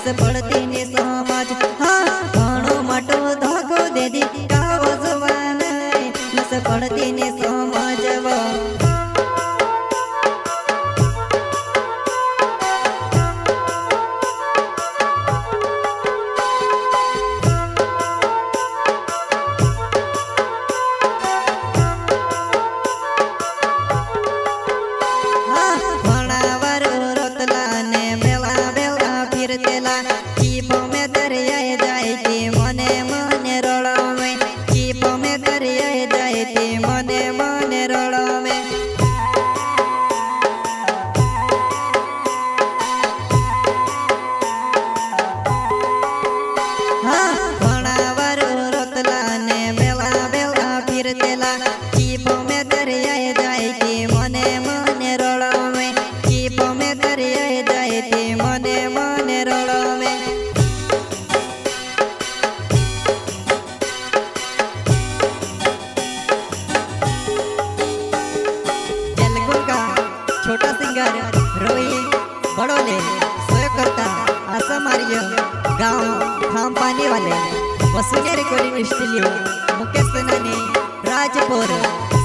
नस पड़ती ने समझ हाँ घणो मोटो धोखो दे दी कावो जवान नस पड़ती ने समझवा छोटा सिंगर रोई बड़ोले सोयकर्ता आशा मारियो गांव खाम पानी वाले वसुने रिकॉर्डिंग स्टूडियो मुकेश सेनानी राजपुर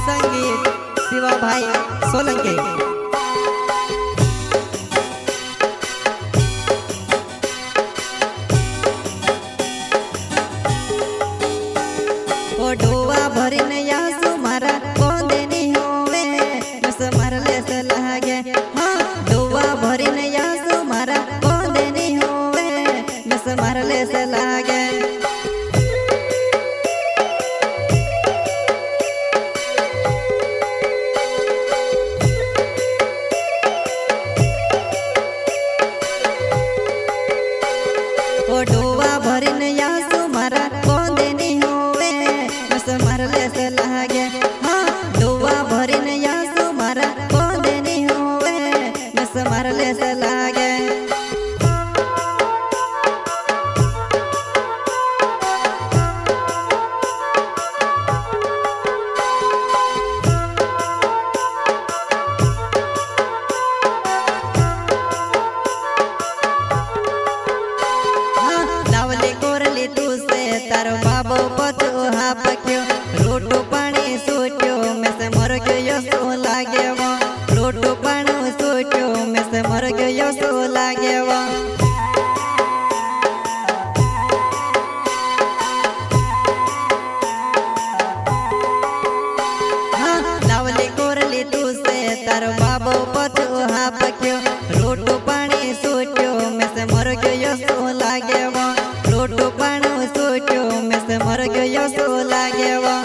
संगीत शिवा भाई सोलंकी ओ डोवा भरीने यासु मारा कोंदे नी होवे नस मारले से लागे हाँ डोवा भरीने यासु मारा कोंदे नी होवे नस मारले से लागे ओ डोवा भरीने यासु मारा कोंदे नी होवे नस मारले से लागे हाँ डोवा भरीने यासु मारा कोंदे नी होवे नस मारले से लागे तारो बाबो पतो हाप क्यों रोटो पानी सोचो मैं से मर गयो सो लागे वो रोटो पानी सोचो मैं से मर गयो सो लागे वो हाँ लावले कोरली तू से तारो बाबो पतो हाप क्यों रोटो पानी सोचो मैं से मर गयो सो लागे वो रोटो पानी सोचो मैं से मर गयो सो लागे वो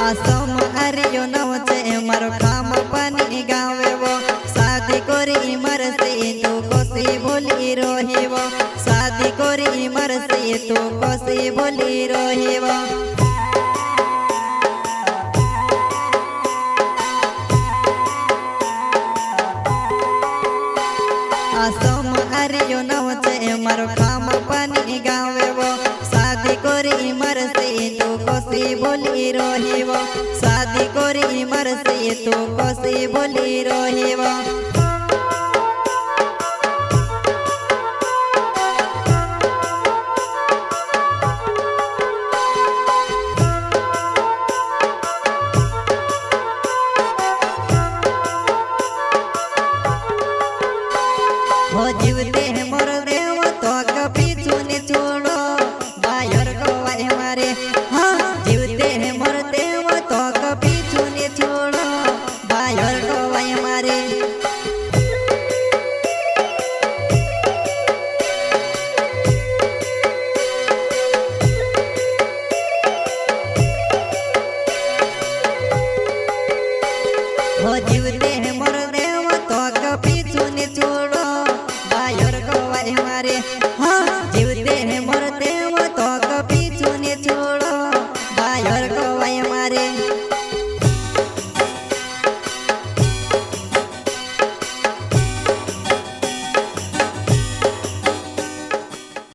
आसम हरियो नवचे मारो काम पानी गावे वो शादी कोरी मरसी तू कोसी बोली रोही वो शादी कोरी मरसी तू कोसी बोली रोही वो आसम हरियो नवचे मारो काम पानी गावे वो शादी कोरी मरसी तू कोसी बोली रोही वो शादी कोरी मरसी तू कोसी बोली रोही वो हो जीवते मोर देव तो कभी चुने छोड़ो बायर गवाए हमारे हाँ जीवते मोर देव तो कभी चुने छोड़ो बायर गवाए हमारे हो जीवते मोर देव तो कभी चुने छोड़ो बायर गवाए हमारे